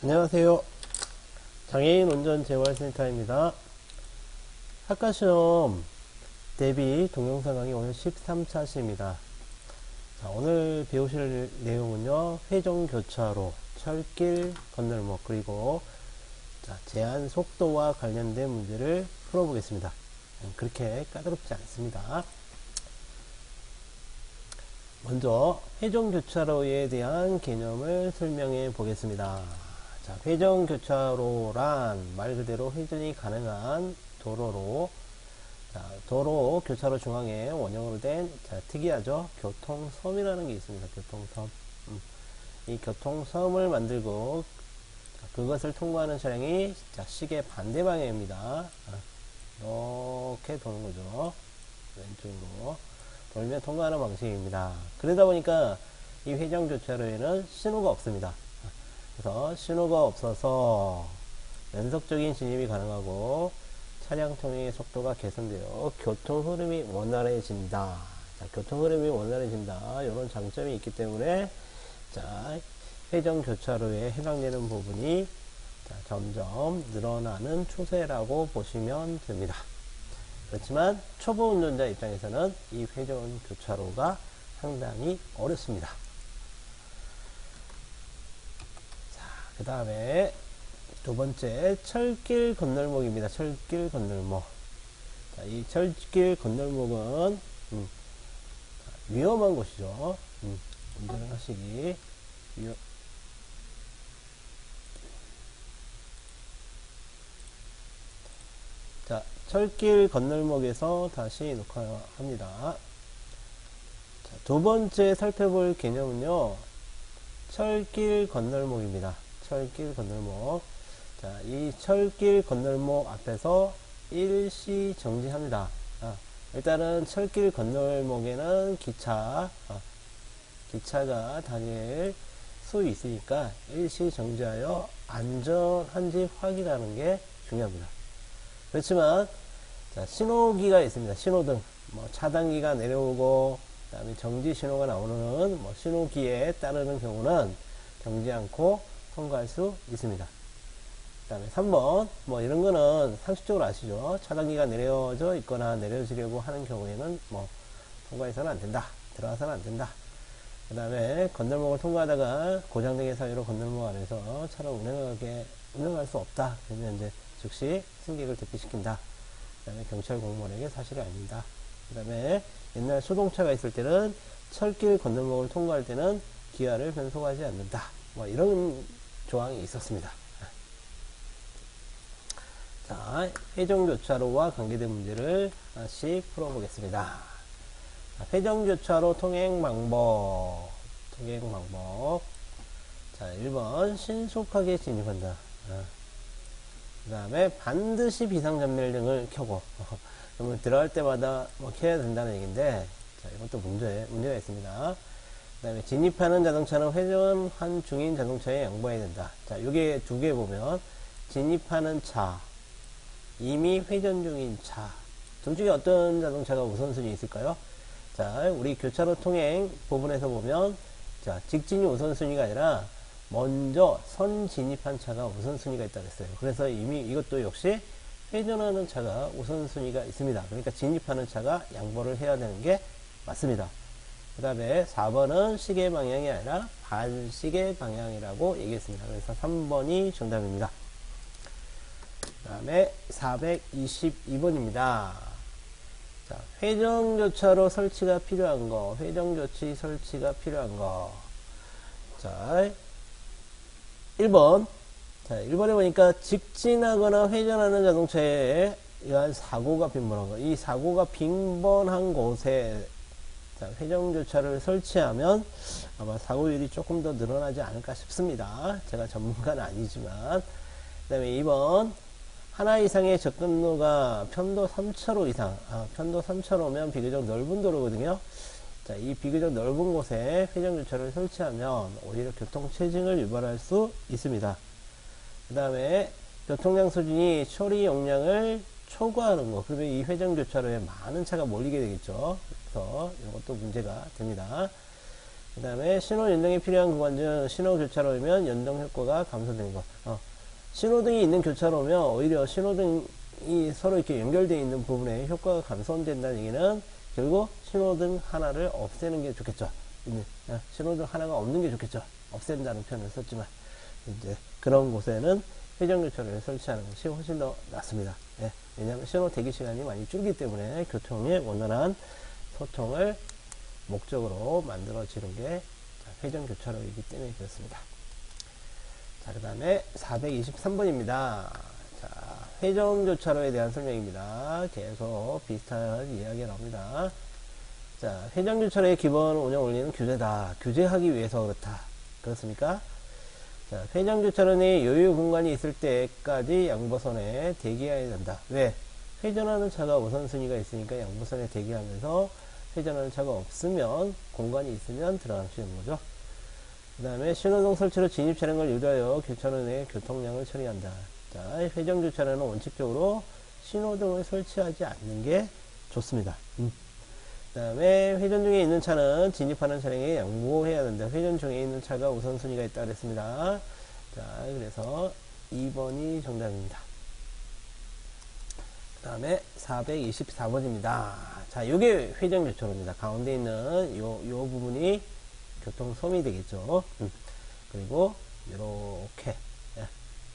안녕하세요. 장애인 운전재활센터입니다. 학과시험 대비 동영상 강의 오늘 13차시입니다. 자, 오늘 배우실 내용은요, 회전교차로, 철길, 건널목, 그리고 제한 속도와 관련된 문제를 풀어보겠습니다. 그렇게 까다롭지 않습니다. 먼저 회전교차로에 대한 개념을 설명해 보겠습니다. 자, 회전교차로란 말 그대로 회전이 가능한 도로로, 도로 교차로 중앙에 원형으로 된, 특이하죠, 교통섬이라는 게 있습니다. 교통섬. 이 교통섬을 만들고 그것을 통과하는 차량이 시계 반대 방향입니다. 이렇게 도는 거죠. 왼쪽으로 돌면 통과하는 방식입니다. 그러다 보니까 이 회전교차로에는 신호가 없습니다. 그래서 신호가 없어서 연속적인 진입이 가능하고 차량 통행의 속도가 개선되어 교통 흐름이 원활해진다. 자, 교통 흐름이 원활해진다. 이런 장점이 있기 때문에 회전교차로에 해당되는 부분이 점점 늘어나는 추세라고 보시면 됩니다. 그렇지만 초보 운전자 입장에서는 이 회전교차로가 상당히 어렵습니다. 그 다음에 두 번째, 철길 건널목입니다. 철길 건널목. 자, 이 철길 건널목은 위험한 곳이죠. 운전을 하시기 자, 철길 건널목에서 다시 녹화합니다. 자, 두 번째 살펴볼 개념은요, 철길 건널목입니다. 철길 건널목. 자, 이 철길 건널목 앞에서 일시 정지합니다. 일단은 철길 건널목에는 기차가 다닐 수 있으니까 일시 정지하여 안전한지 확인하는 게 중요합니다. 그렇지만 신호기가 있습니다. 신호등, 차단기가 내려오고 그다음에 정지 신호가 나오는 신호기에 따르는 경우는 정지 않고 통과할 수 있습니다. 그 다음에 3번 이런 거는 상식적으로 아시죠? 차단기가 내려져 있거나 내려지려고 하는 경우에는 통과해서는 안 된다, 들어가서는 안 된다. 그 다음에 건널목을 통과하다가 고장등의 사유로 건널목 안에서 차를 운행할 수 없다. 그러면 이제 즉시 승객을 대피시킨다. 그 다음에 경찰 공무원에게 사실을 알린다. 그 다음에 옛날 수동차가 있을 때는 철길 건널목을 통과할 때는 기아를 변속하지 않는다. 이런 조항이 있었습니다. 자, 회전교차로와 관계된 문제를 하나씩 풀어보겠습니다. 회전교차로 통행 방법. 자, 1번 신속하게 진입한다. 그 다음에 반드시 비상전멸등을 켜고 그러면 들어갈 때마다 켜야 된다는 얘기인데, 자, 이것도 문제가 있습니다. 그 다음에 진입하는 자동차는 회전한 중인 자동차에 양보해야 된다. 자, 요게 두 개 보면 진입하는 차, 이미 회전 중인 차, 둘 중에 어떤 자동차가 우선순위 있을까요? 자, 우리 교차로 통행 부분에서 보면 직진이 우선순위가 아니라 먼저 선 진입한 차가 우선순위가 있다고 했어요. 그래서 이미 이것도 역시 회전하는 차가 우선순위가 있습니다. 그러니까 진입하는 차가 양보를 해야 되는 게 맞습니다. 그 다음에 4번은 시계 방향이 아니라 반시계 방향이라고 얘기했습니다. 그래서 3번이 정답입니다. 그 다음에 422번입니다. 자, 회전교차로 설치가 필요한 거, 회전교치 설치가 필요한 거. 자, 1번. 자, 1번에 보니까 직진하거나 회전하는 자동차에 의한 사고가 빈번한 거. 이 사고가 빈번한 곳에 회전교차를 설치하면 아마 사고율이 조금 더 늘어나지 않을까 싶습니다. 제가 전문가는 아니지만. 그 다음에 2번. 하나 이상의 접근로가 편도 3차로 이상. 편도 3차로면 비교적 넓은 도로거든요. 자, 이 비교적 넓은 곳에 회전교차를 설치하면 오히려 교통체증을 유발할 수 있습니다. 그 다음에 교통량 수준이 처리 용량을 초과하는 거. 그러면 이 회전교차로에 많은 차가 몰리게 되겠죠. 그래서 이것도 문제가 됩니다. 그 다음에 신호 연동이 필요한 구간 중 신호 교차로면 연동 효과가 감소되는 것. 신호등이 있는 교차로면 오히려 신호등이 서로 이렇게 연결되어 있는 부분에 효과가 감소된다는 얘기는 결국 신호등 하나를 없애는 게 좋겠죠. 신호등 하나가 없는 게 좋겠죠. 없앤다는 표현을 썼지만 이제 그런 곳에는 회전교차로를 설치하는 것이 훨씬 더 낫습니다. 왜냐하면 신호 대기 시간이 많이 줄기 때문에 교통의 원활한 소통을 목적으로 만들어지는 게 회전교차로이기 때문에 그렇습니다. 자, 그 다음에 423번입니다. 자, 회전교차로에 대한 설명입니다. 계속 비슷한 이야기가 나옵니다. 자, 회전교차로의 기본 운영 원리는 규제다. 규제하기 위해서 그렇다. 그렇습니까? 자, 회전교차로 내 여유 공간이 있을 때까지 양보선에 대기해야 된다. 왜? 회전하는 차가 우선순위가 있으니까 양보선에 대기하면서 회전하는 차가 없으면 공간이 있으면 들어갈 수 있는 거죠. 그 다음에 신호등 설치로 진입 차량을 유도하여 교차로 내 교통량을 처리한다. 자, 회전교차로는 원칙적으로 신호등을 설치하지 않는 게 좋습니다. 그 다음에 회전 중에 있는 차는 진입하는 차량에 양보해야 된다. 회전 중에 있는 차가 우선순위가 있다 그랬습니다. 자, 그래서 2번이 정답입니다. 그 다음에 424번입니다. 자, 요게 회전교차로입니다. 가운데 있는 요 부분이 교통섬이 되겠죠. 그리고 요렇게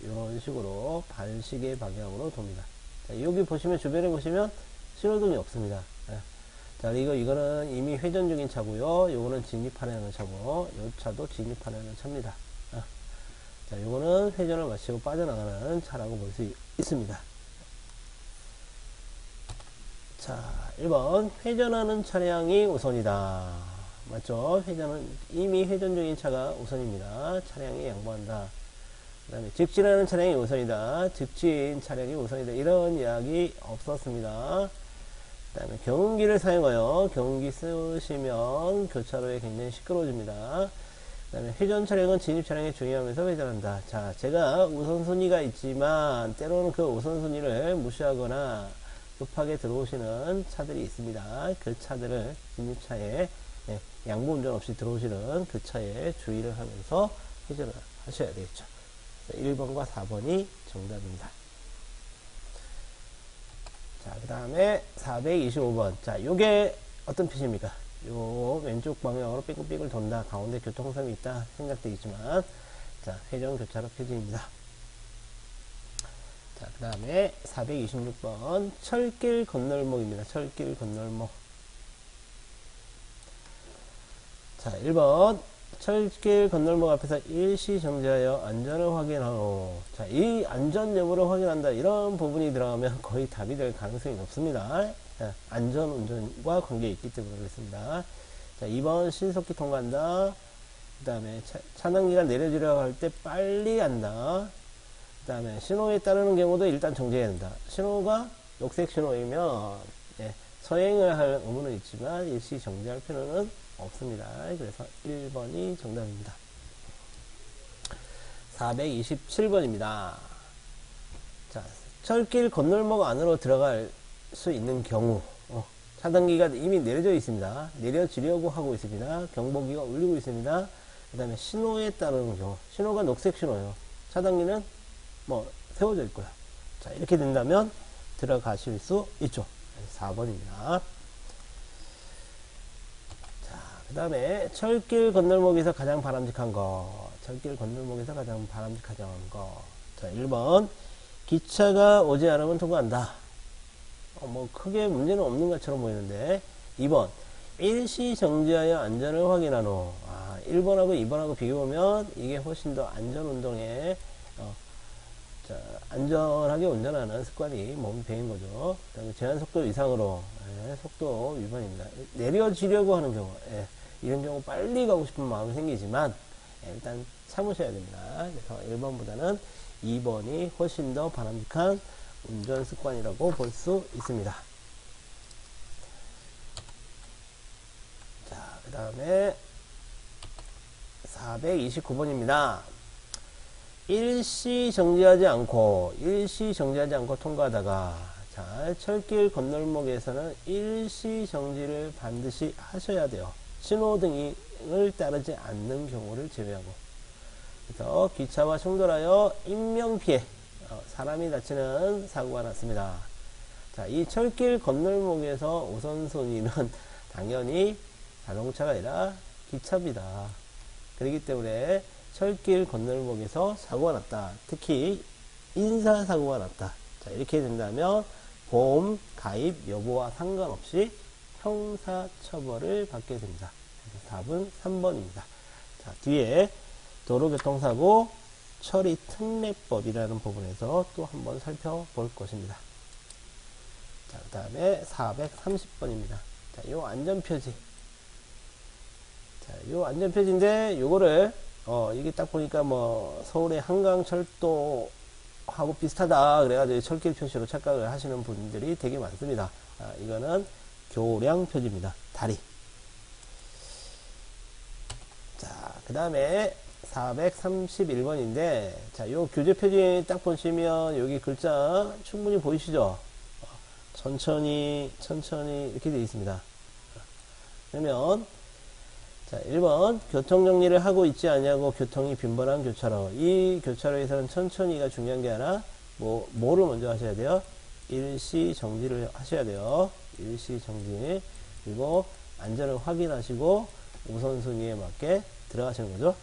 이런 식으로 반시계 방향으로 돕니다. 자, 여기 보시면 주변에 보시면 신호등이 없습니다. 자, 이거는 이미 회전 중인 차고요. 요거는 진입하려는 차고, 요 차도 진입하려는 차입니다. 자, 요거는 회전을 마치고 빠져나가는 차라고 볼 수 있습니다. 자, 1번 회전하는 차량이 우선이다. 맞죠? 이미 회전 중인 차가 우선입니다. 차량이 양보한다. 그 다음에 직진하는 차량이 우선이다. 직진 차량이 우선이다. 이런 이야기 없었습니다. 그 다음에 경운기를 사용하여 경운기 쓰시면 교차로에 굉장히 시끄러워집니다. 그 다음에 회전 차량은 진입 차량에 주의하면서 회전한다. 자, 제가 우선순위가 있지만 때로는 그 우선순위를 무시하거나 급하게 들어오시는 차들이 있습니다. 그 차들을 진입차에 양보 운전 없이 들어오시는 그 차에 주의를 하면서 회전을 하셔야 되겠죠. 1번과 4번이 정답입니다. 자, 그 다음에 425번. 자, 요게 어떤 표시입니까? 요 왼쪽 방향으로 삐글삐글 돈다. 가운데 교통섬이 있다. 생각되어 있지만, 자, 회전 교차로 표지입니다. 자, 그 다음에 426번. 철길 건널목입니다. 철길 건널목. 자, 1번. 철길 건널목 앞에서 일시 정지하여 안전을 확인하고, 자, 이 안전 여부를 확인한다. 이런 부분이 들어가면 거의 답이 될 가능성이 높습니다. 자, 안전 운전과 관계 있기 때문에 그렇습니다. 자, 2번 신속히 통과한다. 그 다음에 차단기가 내려지려고 할 때 빨리 한다. 그 다음에 신호에 따르는 경우도 일단 정지해야 된다. 신호가 녹색 신호이면 서행을 할 의무는 있지만 일시 정지할 필요는 없습니다. 그래서 1번이 정답입니다. 427번입니다. 자, 철길 건널목 안으로 들어갈 수 있는 경우, 차단기가 이미 내려져 있습니다. 내려지려고 하고 있습니다. 경보기가 울리고 있습니다. 그 다음에 신호에 따르는 경우, 신호가 녹색 신호예요. 차단기는 세워져 있고요. 자, 이렇게 된다면 들어가실 수 있죠. 4번입니다. 그 다음에 철길 건널목에서 가장 바람직한 거. 철길 건널목에서 가장 바람직하지 않은 거. 자, 1번 기차가 오지 않으면 통과한다. 크게 문제는 없는 것처럼 보이는데. 2번 일시 정지하여 안전을 확인한 후. 1번하고 2번하고 비교보면 이게 훨씬 더 안전운동에 안전하게 운전하는 습관이 몸에 배인 거죠. 그 다음에 제한속도 이상으로 속도 위반입니다. 내려지려고 하는 경우, 이런 경우 빨리 가고 싶은 마음이 생기지만 일단 참으셔야 됩니다. 그래서 1번보다는 2번이 훨씬 더 바람직한 운전 습관이라고 볼 수 있습니다. 자, 그 다음에 429번입니다. 일시 정지하지 않고 통과하다가, 자, 철길 건널목에서는 일시 정지를 반드시 하셔야 돼요. 신호등이 선행을 따르지 않는 경우를 제외하고. 그래서 기차와 충돌하여 인명피해, 사람이 다치는 사고가 났습니다. 자, 이 철길 건널목에서 우선순위는 당연히 자동차가 아니라 기차입니다. 그렇기 때문에 철길 건널목에서 사고가 났다. 특히 인사사고가 났다. 자, 이렇게 된다면 보험 가입 여부와 상관없이 형사처벌을 받게 됩니다. 답은 3번입니다. 자, 뒤에 도로교통사고 처리 특례법이라는 부분에서 또 한번 살펴볼 것입니다. 자, 그 다음에 430번입니다. 자, 요 안전표지. 자, 요 안전표지인데, 요거를, 이게 딱 보니까 뭐, 서울의 한강철도하고 비슷하다. 그래가지고 철길 표시로 착각을 하시는 분들이 되게 많습니다. 이거는 교량 표지입니다. 다리. 자, 그 다음에 431번인데, 자, 요 교재 표지 딱 보시면 여기 글자 충분히 보이시죠? 천천히 이렇게 되어 있습니다. 그러면, 자, 1번 교통정리를 하고 있지 않냐고 교통이 빈번한 교차로. 이 교차로에서는 천천히가 중요한 게 아니라 뭐를 먼저 하셔야 돼요? 일시 정지를 하셔야 돼요. 일시 정지. 그리고 안전을 확인하시고 우선순위에 맞게 들어가시는 거죠.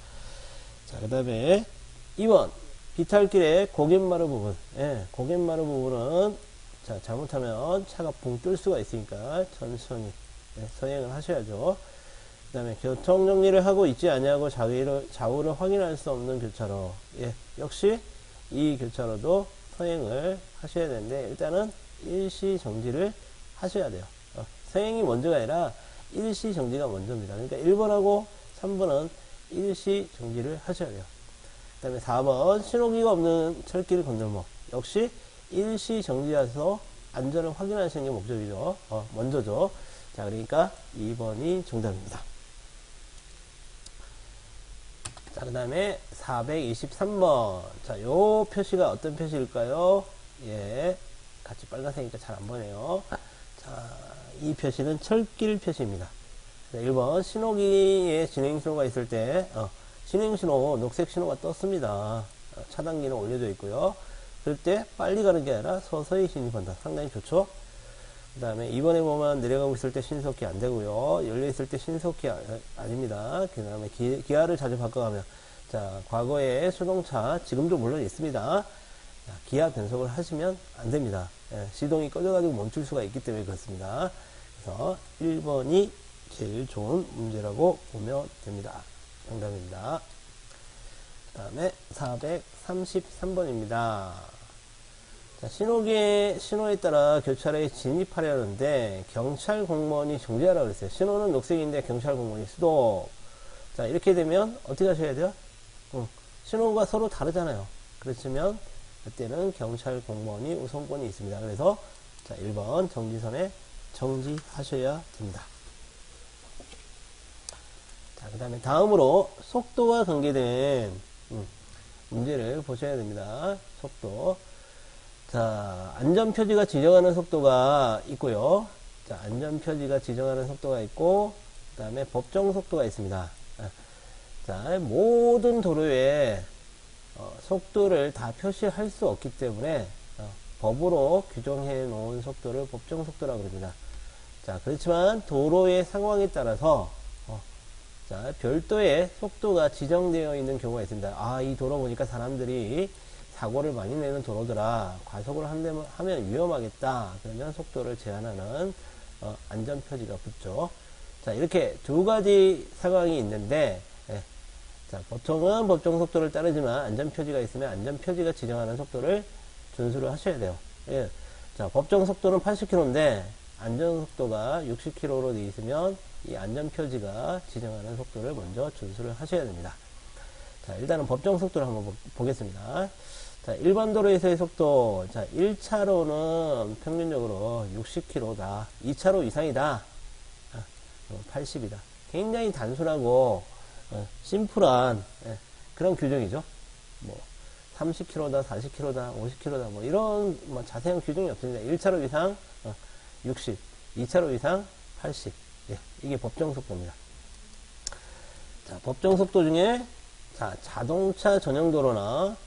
자, 그 다음에 2번 비탈길의 고갯마루 부분. 예, 고갯마루 부분은 자, 잘못하면 차가 붕 뜰 수가 있으니까 천천히 서행을 하셔야죠. 그 다음에 교통정리를 하고 있지 않냐고 좌우를 확인할 수 없는 교차로. 예, 역시 이 교차로도 서행을 하셔야 되는데 일단은 일시 정지를 하셔야 돼요. 서행이 먼저가 아니라 일시 정지가 먼저입니다. 그러니까 1번하고 3번은 일시 정지를 하셔야 돼요. 그 다음에 4번 신호기가 없는 철길 건널목. 역시 일시 정지해서 안전을 확인하시는 게 목적이죠. 먼저죠. 자, 그러니까 2번이 정답입니다. 자, 그 다음에 423번. 자, 요 표시가 어떤 표시일까요? 예, 같이 빨간색이니까 잘 안 보네요. 자, 이 표시는 철길 표시입니다. 자, 1번 신호기에 진행신호가 있을 때 진행신호 녹색 신호가 떴습니다. 차단기는 올려져 있고요. 그럴 때 빨리 가는 게 아니라 서서히 진입한다. 상당히 좋죠. 그 다음에 2번에 보면 내려가고 있을 때 신속히 안 되고요. 열려 있을 때 신속히 아닙니다. 그 다음에 기아를 자주 바꿔가면, 자, 과거에 수동차 지금도 물론 있습니다. 자, 기아 변속을 하시면 안 됩니다. 예, 시동이 꺼져가지고 멈출 수가 있기 때문에 그렇습니다. 그래서 1번이 제일 좋은 문제라고 보면 됩니다. 정답입니다. 그 다음에 433번입니다. 자, 신호에 따라 교차로에 진입하려는데 경찰 공무원이 정지하라고 그랬어요. 신호는 녹색인데 경찰 공무원이 수도. 자, 이렇게 되면 어떻게 하셔야 돼요? 신호가 서로 다르잖아요. 그렇지만 그때는 경찰 공무원이 우선권이 있습니다. 그래서 자, 1번 정지선에 정지하셔야 됩니다. 자, 그 다음에 다음으로 속도와 관계된 문제를 보셔야 됩니다. 속도. 자, 안전표지가 지정하는 속도가 있고요. 자, 안전표지가 지정하는 속도가 있고, 그 다음에 법정 속도가 있습니다. 자, 모든 도로에 속도를 다 표시할 수 없기 때문에 법으로 규정해 놓은 속도를 법정 속도라고 합니다. 자, 그렇지만 도로의 상황에 따라서 자, 별도의 속도가 지정되어 있는 경우가 있습니다. 아, 이 도로 보니까 사람들이 사고를 많이 내는 도로더라. 과속을 하면 위험하겠다. 그러면 속도를 제한하는 안전표지가 붙죠. 자, 이렇게 두 가지 상황이 있는데 자, 보통은 법정 속도를 따르지만 안전표지가 있으면 안전표지가 지정하는 속도를 준수를 하셔야 돼요. 예. 자, 법정 속도는 80km인데 안전속도가 60km로 되어 있으면 이 안전표지가 지정하는 속도를 먼저 준수를 하셔야 됩니다. 자, 일단은 법정 속도를 한번 보겠습니다. 자, 일반 도로에서의 속도. 자, 1차로는 평균적으로 60km다. 2차로 이상이다. 80이다. 굉장히 단순하고 심플한 그런 규정이죠. 뭐 30km다, 40km다, 50km다 뭐 이런 자세한 규정이 없습니다. 1차로 이상 60, 2차로 이상 80. 예, 이게 법정 속도입니다. 자, 법정 속도 중에, 자, 자동차 전용 도로나,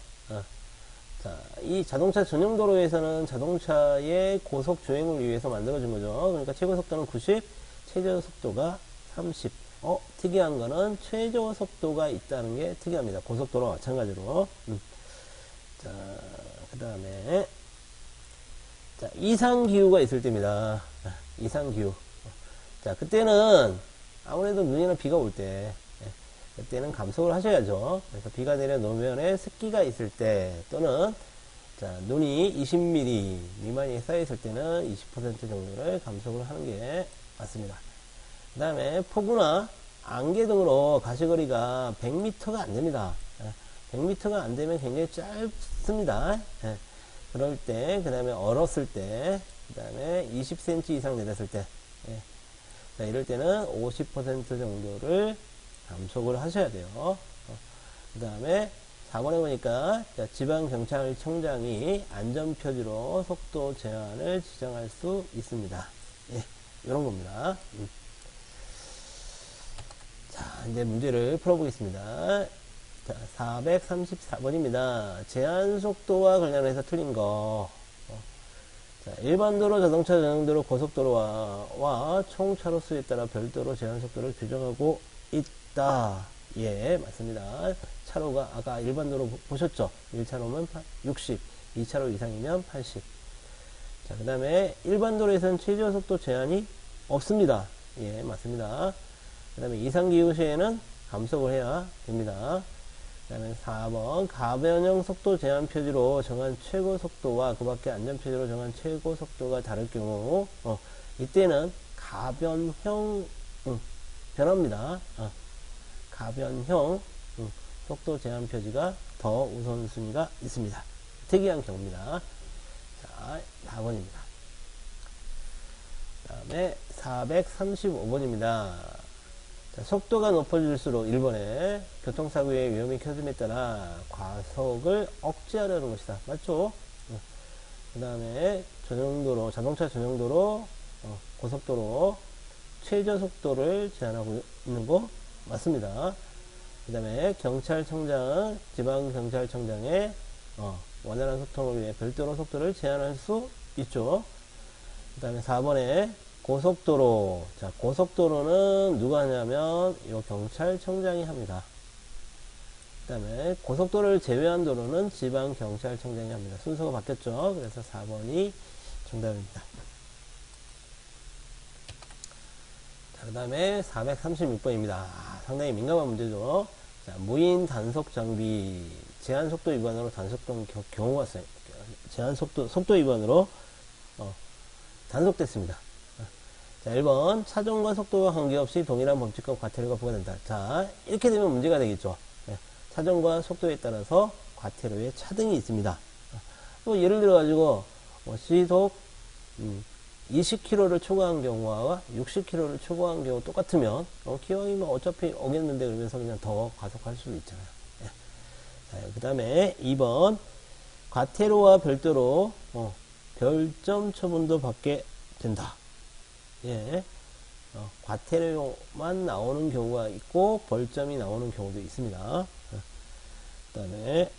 자, 이 자동차 전용 도로에서는 자동차의 고속 주행을 위해서 만들어진 거죠. 그러니까 최고 속도는 90, 최저 속도가 30. 특이한 거는 최저 속도가 있다는 게 특이합니다. 고속도로와 마찬가지로. 자, 그 다음에, 자, 이상기후가 있을 때입니다. 이상기후. 자, 그때는 아무래도 눈이나 비가 올 때, 그때는 감속을 하셔야죠. 그래서 비가 내려 노면에 습기가 있을 때, 또는, 자, 눈이 20mm 미만이 쌓여있을 때는 20% 정도를 감속을 하는 게 맞습니다. 그 다음에 폭우나 안개 등으로 가시거리가 100m가 안 됩니다. 100m가 안 되면 굉장히 짧습니다. 그럴 때, 그 다음에 얼었을 때, 그 다음에 20cm 이상 내렸을 때, 자, 이럴 때는 50% 정도를 감속을 하셔야 돼요. 그 다음에 4번에 보니까 지방경찰청장이 안전표지로 속도 제한을 지정할 수 있습니다. 예, 이런 겁니다. 자, 이제 문제를 풀어보겠습니다. 자, 434번입니다. 제한 속도와 관련해서 틀린 거. 자, 일반도로, 자동차 전용도로, 고속도로와 총 차로수에 따라 별도로 제한 속도를 규정하고 있다. 예, 맞습니다. 차로가 아까 일반도로 보셨죠? 1차로면 60, 2차로 이상이면 80. 자, 그 다음에 일반도로에서는 최저 속도 제한이 없습니다. 예, 맞습니다. 그 다음에 이상기후 시에는 감속을 해야 됩니다. 그 다음에 4번 가변형 속도 제한 표지로 정한 최고 속도와 그 밖에 안전 표지로 정한 최고 속도가 다를 경우 이때는 가변형 변화입니다. 가변형 속도 제한 표지가 더 우선순위가 있습니다. 특이한 경우입니다. 자, 4번입니다. 그 다음에 435번입니다. 자, 속도가 높아질수록 1번에 교통사고의 위험이 커짐에 따라 과속을 억제하려는 것이다. 맞죠? 그 다음에 전용도로, 자동차 전용도로, 고속도로 최저 속도를 제한하고 있는 거 맞습니다. 그 다음에 경찰청장, 지방경찰청장의 원활한 소통을 위해 별도로 속도를 제한할 수 있죠. 그 다음에 4번에 고속도로. 자, 고속도로는 누가 하냐면, 이 경찰청장이 합니다. 그 다음에 고속도로를 제외한 도로는 지방경찰청장이 합니다. 순서가 바뀌었죠. 그래서 4번이 정답입니다. 자, 그 다음에 436번입니다. 상당히 민감한 문제죠. 자, 무인 단속 장비. 제한 속도 위반으로 단속된 경우가 있어요. 제한 속도 위반으로, 단속됐습니다. 자, 1번 차종과 속도와 관계없이 동일한 범칙과 과태료가 부과된다. 자, 이렇게 되면 문제가 되겠죠. 차종과 속도에 따라서 과태료의 차등이 있습니다. 또 예를 들어 가지고 시속 20km를 초과한 경우와 60km를 초과한 경우 똑같으면 기왕이면 어차피 오겠는데 그러면서 그냥 더 과속할 수도 있잖아요. 자, 그 다음에 2번 과태료와 별도로 별점 처분도 받게 된다. 예, 과태료만 나오는 경우가 있고 벌점이 나오는 경우도 있습니다. 그 다음에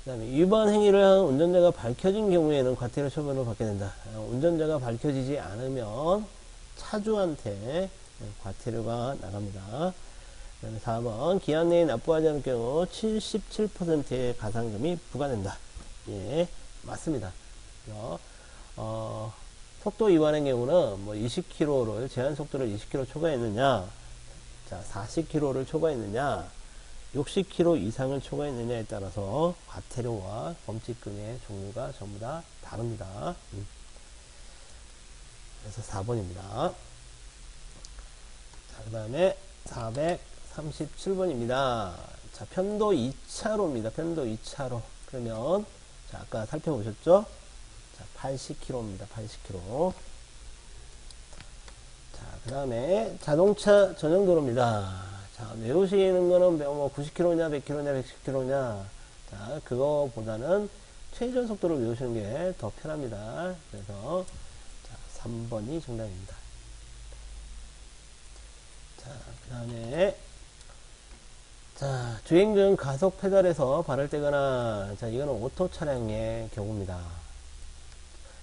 위반 행위를 한 운전자가 밝혀진 경우에는 과태료 처분을 받게 된다. 운전자가 밝혀지지 않으면 차주한테 과태료가 나갑니다. 그 다음에 4번 기한 내에 납부하지 않을 경우 77%의 가상금이 부과된다. 예, 맞습니다. 속도 위반의 경우는 뭐 20km를 제한 속도를 20km 초과했느냐, 자 40km를 초과했느냐, 60km 이상을 초과했느냐에 따라서 과태료와 범칙금의 종류가 전부 다 다릅니다. 그래서 4번입니다. 자, 그 다음에 437번입니다. 자, 편도 2차로입니다. 편도 2차로. 그러면 자, 아까 살펴보셨죠? 80km입니다. 80km. 자, 그 다음에 자동차 전용도로입니다. 자, 외우시는 거는 뭐 90km냐, 100km냐, 110km냐. 자, 그거보다는 최저 속도를 외우시는 게 더 편합니다. 그래서, 자, 3번이 정답입니다. 자, 그 다음에 자, 주행 중 가속 페달에서 발을 떼거나, 자, 이거는 오토 차량의 경우입니다.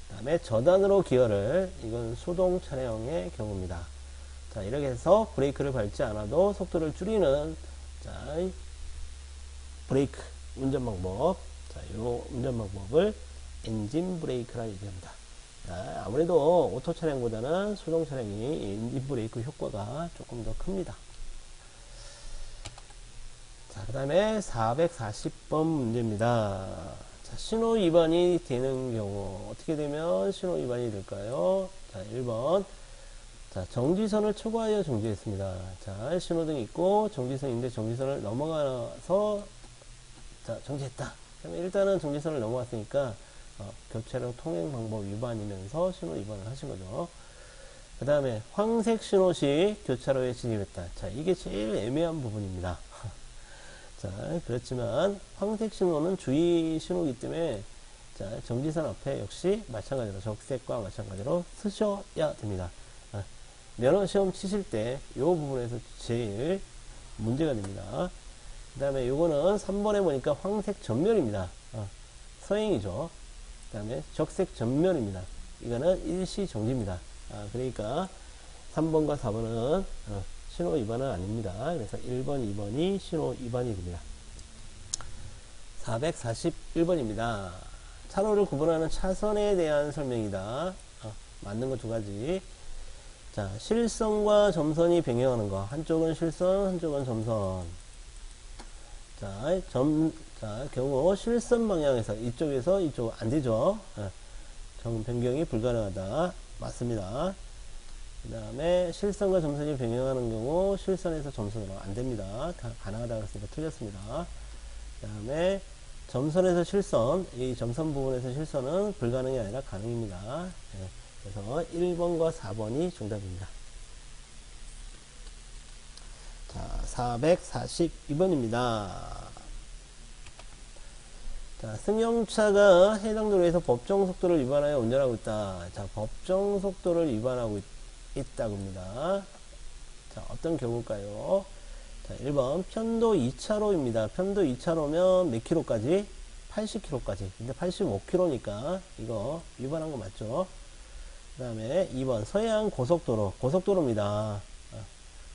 그 다음에 저단으로 기어를, 이건 수동 차량의 경우입니다. 자, 이렇게 해서 브레이크를 밟지 않아도 속도를 줄이는, 자, 브레이크, 운전 방법. 자, 요 운전 방법을 엔진 브레이크라 얘기합니다. 자, 아무래도 오토 차량보다는 수동 차량이 엔진 브레이크 효과가 조금 더 큽니다. 자, 그 다음에 440번 문제입니다. 자, 신호 위반이 되는 경우 어떻게 되면 신호 위반이 될까요? 자, 1번. 자, 정지선을 초과하여 정지했습니다. 자, 신호등이 있고 정지선인데 정지선을 넘어가서 자, 정지했다. 그러면 일단은 정지선을 넘어갔으니까 교차로 통행 방법 위반이면서 신호 위반을 하신 거죠. 그 다음에 황색 신호 시 교차로에 진입했다. 자, 이게 제일 애매한 부분입니다. 자, 그렇지만 황색 신호는 주의 신호이기 때문에 자, 정지선 앞에 역시 마찬가지로 적색과 마찬가지로 쓰셔야 됩니다. 면허 시험 치실 때 이 부분에서 제일 문제가 됩니다. 그 다음에 요거는 3번에 보니까 황색 전멸입니다. 서행이죠. 그 다음에 적색 전멸입니다. 이거는 일시 정지입니다. 그러니까 3번과 4번은 신호 위반은 아닙니다. 그래서 1번, 2번이 신호 위반이 됩니다. 441번입니다. 차로를 구분하는 차선에 대한 설명이다. 맞는 거 두 가지. 자, 실선과 점선이 병행하는 거. 한쪽은 실선, 한쪽은 점선. 자, 경우 실선 방향에서 이쪽에서 이쪽 안 되죠. 변경이 불가능하다. 맞습니다. 그 다음에 실선과 점선이 병행하는 경우 실선에서 점선으로 안 됩니다. 다 가능하다고 했으니까 틀렸습니다. 그 다음에 점선에서 실선, 이 점선 부분에서 실선은 불가능이 아니라 가능입니다. 그래서 1번과 4번이 정답입니다. 자, 442번입니다. 자, 승용차가 해당 도로에서 법정 속도를 위반하여 운전하고 있다. 자, 법정 속도를 위반하고 있다고 합니다. 자, 어떤 경우일까요? 자, 1번 편도 2차로입니다. 편도 2차로면 몇 킬로까지? 80킬로까지. 근데 85킬로니까 이거 위반한 거 맞죠? 그 다음에 2번 서해안 고속도로. 고속도로입니다.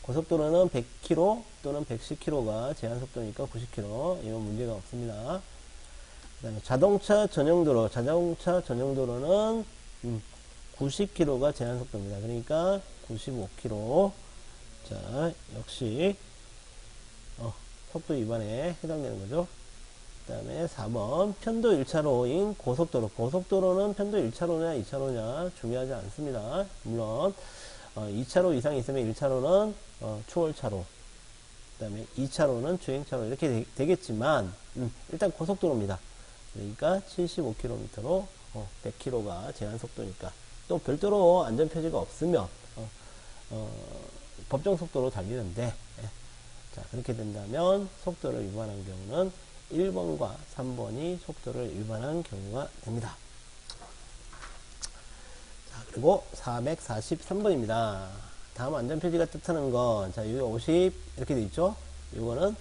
고속도로는 100km 또는 110km가 제한속도니까 90km. 이건 문제가 없습니다. 그 다음에 자동차 전용도로. 자동차 전용도로는 90km가 제한속도입니다. 그러니까 95km. 자, 역시 속도 위반에 해당되는 거죠. 그 다음에 4번 편도 1차로인 고속도로. 고속도로는 편도 1차로냐 2차로냐 중요하지 않습니다. 물론 2차로 이상 있으면 1차로는 추월차로, 그 다음에 2차로는 주행차로 이렇게 되겠지만 일단 고속도로입니다. 그러니까 75km로 100km가 제한속도니까 또 별도로 안전표지가 없으면 법정속도로 달리는데 자, 그렇게 된다면 속도를 위반한 경우는 1번과 3번이 속도를 위반한 경우가 됩니다. 자, 그리고 443번입니다. 다음 안전표지가 뜻하는 건, 자, 여기 50 이렇게 돼 있죠? 이거는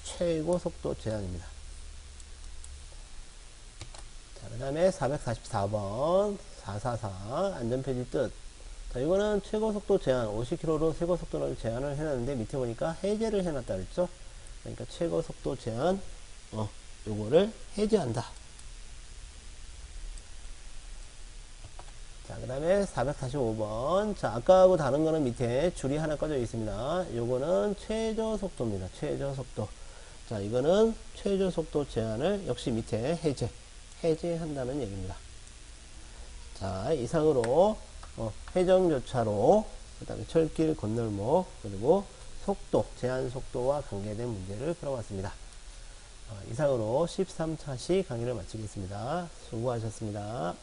최고 속도 제한입니다. 자, 그 다음에 444번 444 안전표지 뜻. 자, 이거는 최고 속도 제한 50km로 최고 속도를 제한을 해놨는데 밑에 보니까 해제를 해놨다 그랬죠? 그러니까 최고 속도 제한 요거를 해제한다. 자, 그 다음에 445번. 자, 아까하고 다른 거는 밑에 줄이 하나 꺼져 있습니다. 요거는 최저 속도입니다. 최저 속도. 자, 이거는 최저 속도 제한을 역시 밑에 해제한다는 얘기입니다. 자, 이상으로 회전교차로, 그 다음에 철길 건널목, 그리고 속도, 제한 속도와 관계된 문제를 풀어봤습니다. 이상으로 13차시 강의를 마치겠습니다. 수고하셨습니다.